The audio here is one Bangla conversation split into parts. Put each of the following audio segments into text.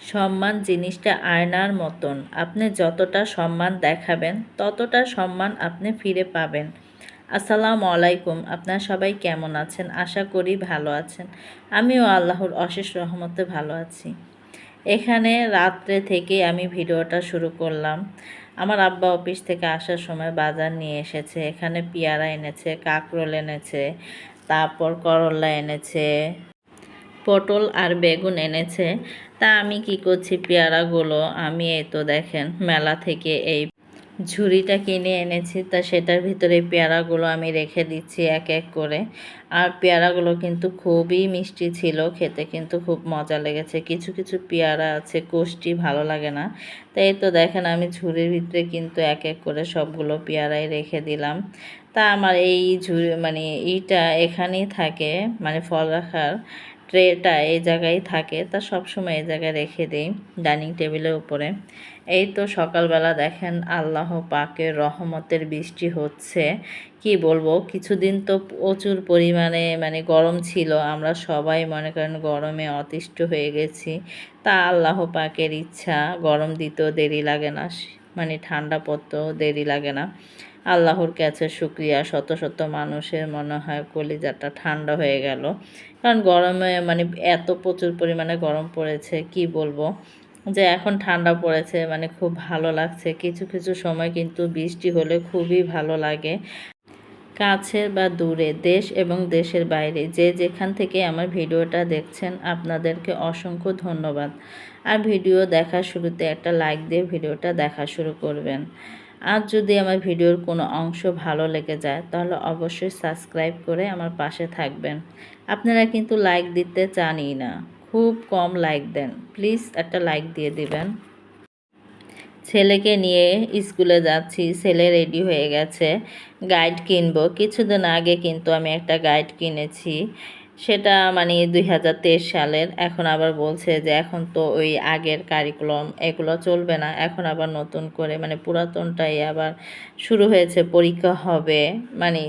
সম্মান জিনিসটা আয়নার মতন। আপনি যতটা সম্মান দেখাবেন ততটা সম্মান আপনি ফিরে পাবেন। আসসালামু আলাইকুম। আপনারা সবাই কেমন আছেন? আশা করি ভালো আছেন। আমিও আল্লাহর অশেষ রহমতে ভালো আছি। এখানে রাত্রে থেকে আমি ভিডিওটা শুরু করলাম। আমার আব্বা অফিস থেকে আসার সময় বাজার নিয়ে এসেছে। এখানে পেয়ারা এনেছে, কাঁকরোল এনেছে, তারপর করলা এনেছে, পটল আর বেগুন এনেছে। তা আমি কি করছি, পেয়ারাগুলো আমি এই তো দেখেন মেলা থেকে এই ঝুড়িটা কিনে এনেছি। তা সেটার ভিতরে পেয়ারাগুলো আমি রেখে দিচ্ছি এক এক করে। আর পেয়ারাগুলো কিন্তু খুবই মিষ্টি ছিল, খেতে কিন্তু খুব মজা লেগেছে। কিছু কিছু পেয়ারা আছে কোষ্টি, ভালো লাগে না। তাই এই তো দেখেন আমি ঝুড়ির ভিতরে কিন্তু এক এক করে সবগুলো পেয়ারাই রেখে দিলাম। তা আমার এই ঝুড়ি মানে এইটা এখানেই থাকে, মানে ফল রাখার ট্রেটা এই জায়গায় থাকে। তা সবসময় এই জায়গায় রেখে দিই ডাইনিং টেবিলের উপরে। এই তো সকালবেলা দেখেন আল্লাহ পাকের রহমতের বৃষ্টি হচ্ছে। কি বলবো, কিছুদিন তো প্রচুর পরিমাণে মানে গরম ছিল, আমরা সবাই মনে করেন গরমে অতিষ্ঠ হয়ে গেছি। তা আল্লাহ পাকের ইচ্ছা, গরম দিতেও দেরি লাগে না, মানে ঠান্ডা পড়তেও দেরি লাগে না। আল্লাহর কাছে শুকরিয়া, শত শত মানুষের মনে হয় কলিজাটা ঠান্ডা হয়ে গেল। কারণ গরমে মানে এত প্রচুর পরিমাণে গরম পড়েছে, কি বলবো, যে এখন ঠান্ডা পড়েছে মানে খুব ভালো লাগছে। কিছু কিছু সময় কিন্তু বৃষ্টি হলে খুবই ভালো লাগে। কাছে বা দূরে, দেশ এবং দেশের বাইরে যে যেখান থেকে আমার ভিডিওটা দেখছেন আপনাদেরকে অসংখ্য ধন্যবাদ। আর ভিডিও দেখার শুরুতে একটা লাইক দিয়ে ভিডিওটা দেখা শুরু করবেন। আর যদি আমার ভিডিওর কোনো অংশ ভালো লেগে যায় তাহলে অবশ্যই সাবস্ক্রাইব করে আমার পাশে থাকবেন। আপনারা কিন্তু লাইক দিতে চানই না, খুব কম লাইক দেন। প্লিজ একটা লাইক দিয়ে দিবেন। ছেলেকে নিয়ে স্কুলে যাচ্ছি, ছেলে রেডি হয়ে গেছে। গাইড কিনবো, কিছুদিন আগে কিন্তু আমি একটা গাইড কিনেছি, সেটা মানে 2023 সালের। এখন আবার বলছে যে এখন তো ওই আগের কারিকুলাম এগুলো চলবে না, এখন আবার নতুন করে মানে পুরাতনটাই আবার শুরু হয়েছে, পরীক্ষা হবে মানে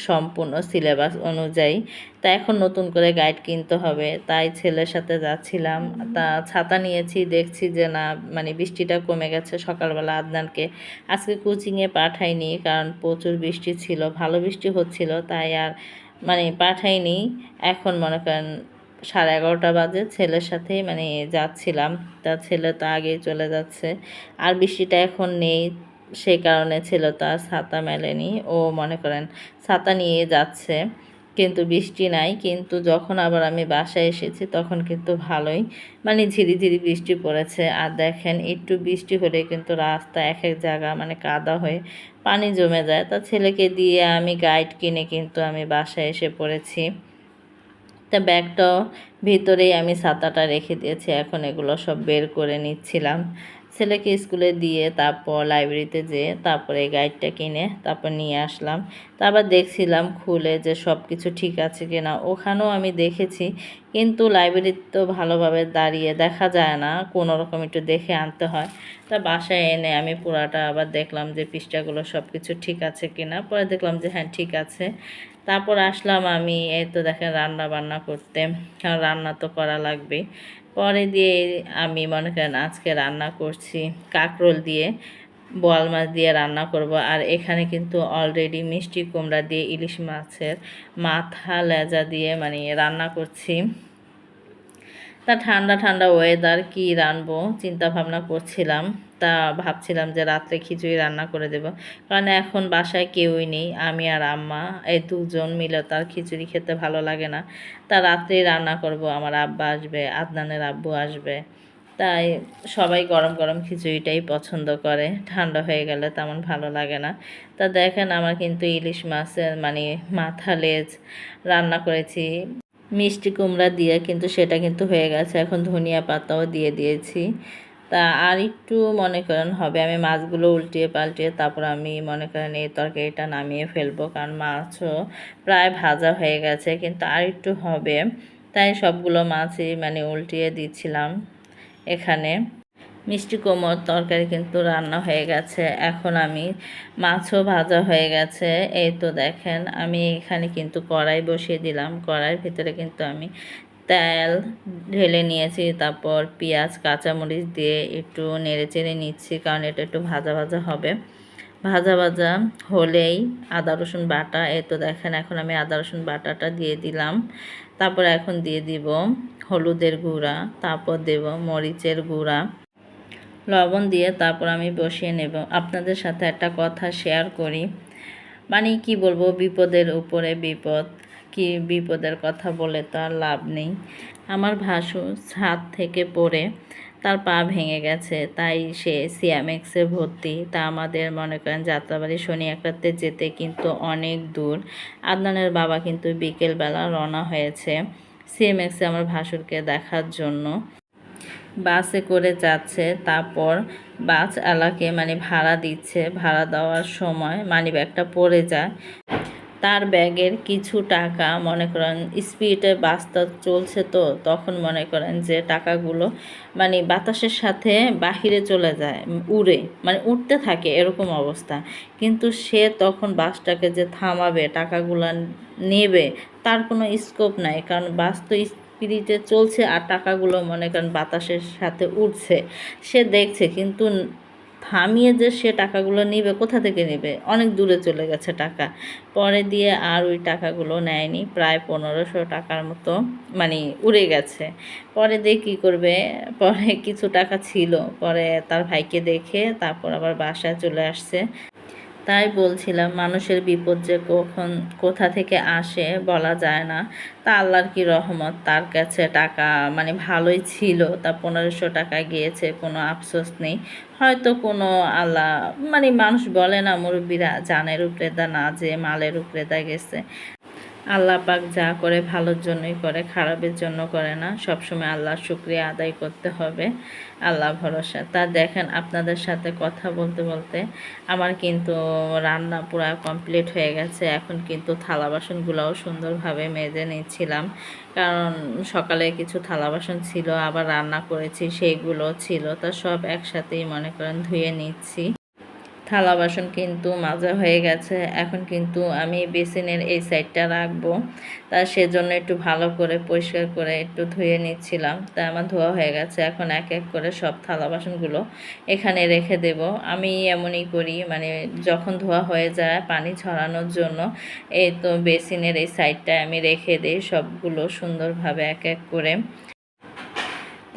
সম্পূর্ণ সিলেবাস অনুযায়ী। তা এখন নতুন করে গাইড কিনতে হবে, তাই ছেলের সাথে যাচ্ছিলাম। তা ছাতা নিয়েছি, দেখছি যে না মানে বৃষ্টিটা কমে গেছে। সকালবেলা আদনানকে আজকে কোচিংয়ে পাঠাইনি, কারণ প্রচুর বৃষ্টি ছিল, ভালো বৃষ্টি হচ্ছিল, তাই আর মানে পাঠাইনি। এখন মনে করেন 11:30 বাজে, ছেলের সাথেই মানে যাচ্ছিলাম। তা ছেলে তো আগেই চলে যাচ্ছে, আর বৃষ্টিটা এখন নেই, সেই কারণে ছেলে তো আর ছাতা মেলেনি। ও মনে করেন ছাতা নিয়ে যাচ্ছে, কিন্তু বৃষ্টি নাই। কিন্তু যখন আবার আমি বাসায় এসেছি তখন কিন্তু ভালোই মানে ঝিরিঝিরি বৃষ্টি পড়েছে। আর দেখেন একটু বৃষ্টি হলে কিন্তু রাস্তা এক এক জায়গা মানে কাদা হয়ে পানি জমে যায়। তা ছেলেকে দিয়ে আমি গাইড কিনে কিন্তু আমি বাসায় এসে পড়েছি। তা ব্যাগটাও ভিতরেই আমি ছাতাটা রেখে দিয়েছি, এখন এগুলো সব বের করে নিচ্ছিলাম। ছেলেকে স্কুলে দিয়ে তারপর লাইব্রেরিতে যেয়ে তারপরে এই গাইডটা কিনে তারপর নিয়ে আসলাম। তারপর দেখছিলাম খুলে যে সব কিছু ঠিক আছে কি না। ওখানেও আমি দেখেছি, কিন্তু লাইব্রেরিতে তো ভালোভাবে দাঁড়িয়ে দেখা যায় না, কোনো রকম একটু দেখে আনতে হয়। তা বাসায় এনে আমি পুরাটা আবার দেখলাম যে পৃষ্ঠাগুলো সব কিছু ঠিক আছে কি না। পরে দেখলাম যে হ্যাঁ ঠিক আছে। তারপর আসলাম আমি এই তো দেখেন রান্না বান্না করতে, কারণ রান্না তো করা লাগবেই। পরে দিয়ে আমি মনে করেন আজকে রান্না করছি কাঁকরোল দিয়ে, বোয়াল মাছ দিয়ে রান্না করব। আর এখানে কিন্তু অলরেডি মিষ্টি কুমড়া দিয়ে ইলিশ মাছের মাথা লেজা দিয়ে মানে রান্না করছি। তা ঠান্ডা ঠান্ডা ওয়েদার, কি রানবো চিন্তা ভাবনা করছিলাম। তা ভাবছিলাম যে রাত্রে খিচুড়ি রান্না করে দেব, কারণ এখন বাসায় কেউই নেই, আমি আর আম্মা, এই দুজন মিলে তার খিচুড়ি খেতে ভালো লাগে না। তা রাত্রেই রান্না করব, আমার আব্বা আসবে, আদনানের আব্বু আসবে। তাই সবাই গরম গরম খিচুড়িটাই পছন্দ করে, ঠান্ডা হয়ে গেলে তেমন ভালো লাগে না। তা দেখেন আমার কিন্তু ইলিশ মাছের মানে মাথা লেজ রান্না করেছি মিষ্টি কুমড়া দিয়ে, কিন্তু সেটা কিন্তু হয়ে গেছে। এখন ধনিয়া পাতাও দিয়ে দিয়েছি। তা আর একটু মনে করেন হবে, আমি মাছগুলো উল্টিয়ে পাল্টিয়ে তারপর আমি মনে করেন এই তরকারিটা নামিয়ে ফেলবো, কারণ মাছও প্রায় ভাজা হয়ে গেছে, কিন্তু আর একটু হবে। তাই সবগুলো মাছই মানে উল্টিয়ে দিচ্ছিলাম। এখানে মিষ্টি কুমড়োর তরকারি কিন্তু রান্না হয়ে গেছে, এখন আমি মাছও ভাজা হয়ে গেছে। এই তো দেখেন আমি এখানে কিন্তু কড়াই বসিয়ে দিলাম, কড়াইয়ের ভিতরে কিন্তু আমি তেল ঢেলে নিয়েছি, তারপর পেঁয়াজ কাঁচামরিচ দিয়ে একটু নেড়ে চেড়ে নিচ্ছি, কারণ এটা একটু ভাজা ভাজা হবে। ভাজা ভাজা হলেই আদা রসুন বাটা, তো দেখেন এখন আমি আদা রসুন বাটাটা দিয়ে দিলাম। তারপর এখন দিয়ে দিব হলুদের গুঁড়া, তারপর দেব মরিচের গুঁড়া, লবণ দিয়ে তারপর আমি বসিয়ে নেব। আপনাদের সাথে একটা কথা শেয়ার করি, মানে কি বলবো, বিপদের উপরে বিপদ, কি বিপদের কথা বলে তো আর লাভ নেই। আমার ভাসুর ছাদ থেকে পড়ে তার পা ভেঙে গেছে, তাই সে সিএমএক্সে ভর্তি। তা আমাদের মনে করেন যাত্রাবাড়ি শনি একরাতে যেতে কিন্তু অনেক দূর। আদনানের বাবা কিন্তু বিকেলবেলা রওনা হয়েছে সিএমএক্সে আমার ভাসুরকে দেখার জন্য। বাসে করে যাচ্ছে, তারপর বাসওয়ালাকে মানে ভাড়া দিচ্ছে, ভাড়া দেওয়ার সময় মানিব্যাগটা পড়ে যায়। তার ব্যাগের কিছু টাকা মনে করেন স্পিডে বাসটা চলছে, তো তখন মনে করেন যে টাকাগুলো মানে বাতাসের সাথে বাহিরে চলে যায়, উড়ে মানে উঠতে থাকে এরকম অবস্থা। কিন্তু সে তখন বাসটাকে যে থামাবে, টাকাগুলো নেবে, তার কোনো স্কোপ নাই, কারণ বাস তো স্পিডে চলছে আর টাকাগুলো মনে করেন বাতাসের সাথে উঠছে। সে দেখছে কিন্তু থামিয়ে যে সে টাকাগুলো নেবে, কোথা থেকে নেবে, অনেক দূরে চলে গেছে টাকা। পরে দিয়ে আর ওই টাকাগুলো নেয়নি, প্রায় 1500 টাকার মতো মানে উড়ে গেছে। পরে দিয়ে কী করবে, পরে কিছু টাকা ছিল, পরে তার ভাইকে দেখে তারপর আবার বাসায় চলে আসছে। তাই বলছিলাম মানুষের বিপদ যে কখন কোথা থেকে আসে বলা যায় না। তা আল্লাহর কি রহমত, তার কাছে টাকা মানে ভালোই ছিল, তা 1500 টাকা গিয়েছে, কোনো আফসোস নেই। হয়তো কোনো আল্লাহ মানে মানুষ বলে না মুরব্বীরা, জানের উপরে দা না যে মালের উপরে দা গেছে। আল্লাহ পাক যা করে ভালোর জন্যই করে, খারাপের জন্য করে না। সবসময় আল্লাহর শুকরিয়া আদায় করতে হবে, আল্লাহ ভরসা। তা দেখেন আপনাদের সাথে কথা বলতে বলতে আমার কিন্তু রান্না পুরা কমপ্লিট হয়ে গেছে। এখন কিন্তু থালা বাসনগুলোও সুন্দরভাবে মেজে নিচ্ছিলাম, কারণ সকালে কিছু থালা বাসন ছিল, আবার রান্না করেছি সেইগুলো ছিল, তা সব একসাথেই মনে করেন ধুয়ে নিচ্ছি। থালা বাসন কিন্তু মাজা হয়ে গেছে, এখন কিন্তু আমি বেসিনের এই সাইডটা রাখবো, তা সেজন্য একটু ভালো করে পরিষ্কার করে একটু ধুয়ে নিচ্ছিলাম। তা আমার ধোয়া হয়ে গেছে, এখন এক এক করে সব থালা বাসনগুলো এখানে রেখে দেব। আমি এমনই করি, মানে যখন ধোয়া হয়ে যায় পানি ঝরানোর জন্য এই তো বেসিনের এই সাইডটায় আমি রেখে দিই সবগুলো সুন্দরভাবে এক এক করে।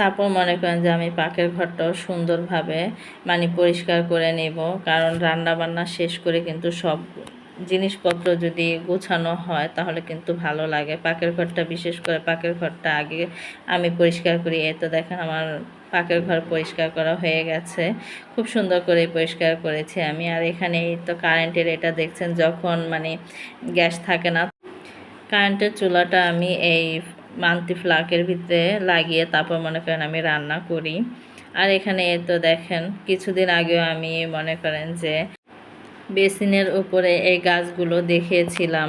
তারপর মনে করেন যে আমি পাকের ঘরটাও সুন্দরভাবে মানে পরিষ্কার করে নেব, কারণ রান্না বান্না শেষ করে কিন্তু সব জিনিসপত্র যদি গোছানো হয় তাহলে কিন্তু ভালো লাগে। পাকের ঘরটা, বিশেষ করে পাকের ঘরটা আগে আমি পরিষ্কার করি। এই তো দেখেন আমার পাকের ঘর পরিষ্কার করা হয়ে গেছে, খুব সুন্দর করে পরিষ্কার করেছি আমি। আর এখানে এই তো কারেন্টের এটা দেখছেন, যখন মানে গ্যাস থাকে না, কারেন্টের চুলাটা আমি এই মান্তি ফ্লাকের ভিতরে লাগিয়ে তারপর মনে করেন আমি রান্না করি। আর এখানে তো দেখেন কিছুদিন আগেও আমি মনে করেন যে বেসিনের উপরে এই গাছগুলো দেখিয়েছিলাম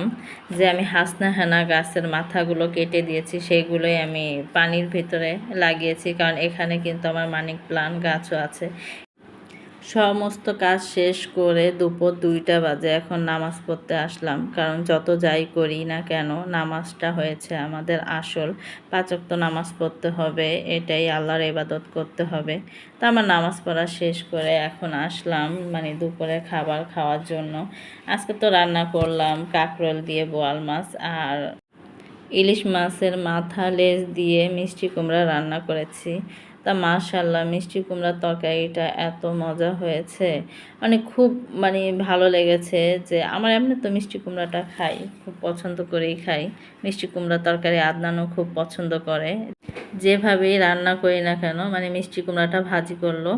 যে আমি হাসনা হেনা গাছের মাথাগুলো কেটে দিয়েছি, সেইগুলোই আমি পানির ভিতরে লাগিয়েছি, কারণ এখানে কিন্তু আমার মানি প্লান্ট গাছও আছে। সমস্ত কাজ শেষ করে দুপুর 2টা বাজে এখন নামাজ পড়তে আসলাম, কারণ যত যাই করি না কেন নামাজটা হয়েছে আমাদের আসল। 5 ওয়াক্ত নামাজ পড়তে হবে, এটাই আল্লাহর ইবাদত করতে হবে। তা আমার নামাজ পড়া শেষ করে এখন আসলাম মানে দুপুরে খাবার খাওয়ার জন্য। আজকে তো রান্না করলাম কাঁকরোল দিয়ে বোয়াল মাছ, আর ইলিশ মাছের মাথা লেজ দিয়ে মিষ্টি কুমড়া রান্না করেছি। তা মাশাআল্লাহ মিষ্টি কুমড়ার তরকারিটা এত মজা হয়েছে, মানে খুব মানে ভালো লেগেছে। যে আমার এমনি তো মিষ্টি কুমড়াটা খাই, খুব পছন্দ করেই খাই মিষ্টি কুমড়ার তরকারি। আদনানও খুব পছন্দ করে, যেভাবেই রান্না করি না কেন মানে মিষ্টি কুমড়াটা ভাজি করলেও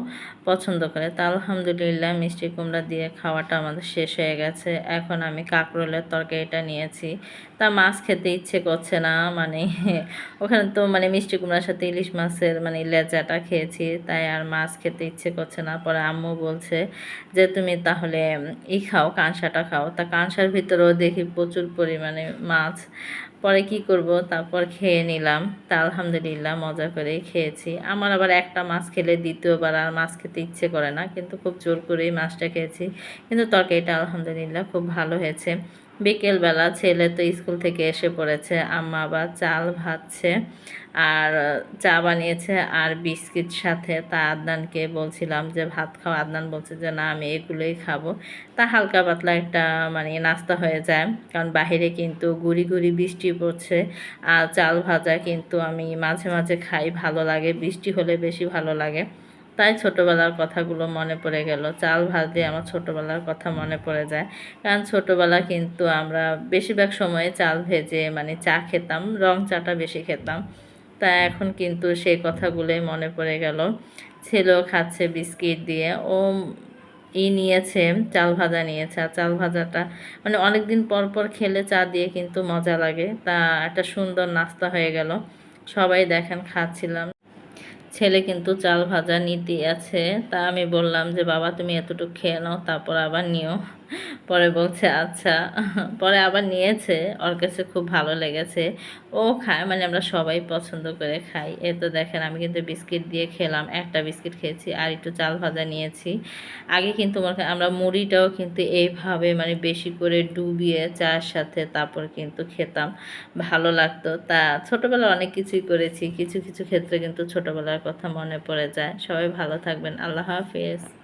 পছন্দ করে। তা আলহামদুলিল্লাহ মিষ্টি কুমড়া দিয়ে খাওয়াটা আমাদের শেষ হয়ে গেছে। এখন আমি কাঁকরোলের তরকারিটা নিয়েছি। তা মাছ খেতে ইচ্ছে করছে না, মানে ওখানে তো মানে মিষ্টি কুমড়ার সাথে ইলিশ মাছের মানে লেজাটা খেয়েছি, তাই আর মাছ খেতে ইচ্ছে করছে না। পরে আম্মু বলছে যে তুমি তাহলে খাও, কাঁসাটা খাও। তা কাঁসার ভিতরেও দেখি প্রচুর পরিমাণে মাছ। পরে কি করব, তারপর খেয়ে নিলাম। তা আলহামদুলিল্লাহ মজা করেই খেয়েছি। আমার আবার একটা মাছ খেলে দ্বিতীয়বার আর মাছ খেতে ইচ্ছে করে না, কিন্তু খুব জোর করেই মাছটা খেয়েছি। কিন্তু তরকারিটা আলহামদুলিল্লাহ খুব ভালো হয়েছে। বিকেলবেলা ছেলে তো স্কুল থেকে এসে পড়েছে, আম্মা আবার চাল ভাজছে আর চা বানিয়েছে আর বিস্কিট সাথে। তা আদনানকে বলছিলাম যে ভাত খাও, আদনান বলছে যে না আমি এগুলোই খাবো। তা হালকা পাতলা একটা মানে নাস্তা হয়ে যায়, কারণ বাহিরে কিন্তু গুড়ি গুড়ি বৃষ্টি পড়ছে। আর চাল ভাজা কিন্তু আমি মাঝে মাঝে খাই, ভালো লাগে, বৃষ্টি হলে বেশি ভালো লাগে। তাই ছোটোবেলার কথাগুলো মনে পড়ে গেল, চাল ভাজলে আমার ছোটোবেলার কথা মনে পড়ে যায়। কারণ ছোটোবেলা কিন্তু আমরা বেশিরভাগ সময়ে চাল ভেজে মানে চা খেতাম, রং চাটা বেশি খেতাম। তা এখন কিন্তু সেই কথাগুলোই মনে পড়ে গেল। ছেলেও খাচ্ছে বিস্কিট দিয়ে, ও নিয়েছে, চাল ভাজা নিয়েছে। আর চাল ভাজাটা মানে অনেক দিন পর পর খেলে চা দিয়ে কিন্তু মজা লাগে। তা একটা সুন্দর নাস্তা হয়ে গেল, সবাই দেখেন খাচ্ছিলাম। ছেলে কিন্তু চাল ভাজা নিতে আছে। তা আমি বললাম যে বাবা তুমি এতটুকু খেয়ে নাও, তারপর আবার নিও। পরে বলছে আচ্ছা। পরে আবার নিয়েছে, ওর কাছে খুব ভালো লেগেছে, ও খায়, মানে আমরা সবাই পছন্দ করে খাই। এ তো দেখেন আমি কিন্তু বিস্কিট দিয়ে খেলাম, একটা বিস্কিট খেয়েছি আর একটু চাল ভাজা নিয়েছি। আগে কিন্তু আমরা মুড়িটাও কিন্তু এইভাবে মানে বেশি করে ডুবিয়ে চায়ের সাথে তারপর কিন্তু খেতাম, ভালো লাগতো। তা ছোটোবেলায় অনেক কিছুই করেছি, কিছু কিছু ক্ষেত্রে কিন্তু ছোটোবেলার কথা মনে পড়ে যায়। সবাই ভালো থাকবেন, আল্লাহ হাফেজ।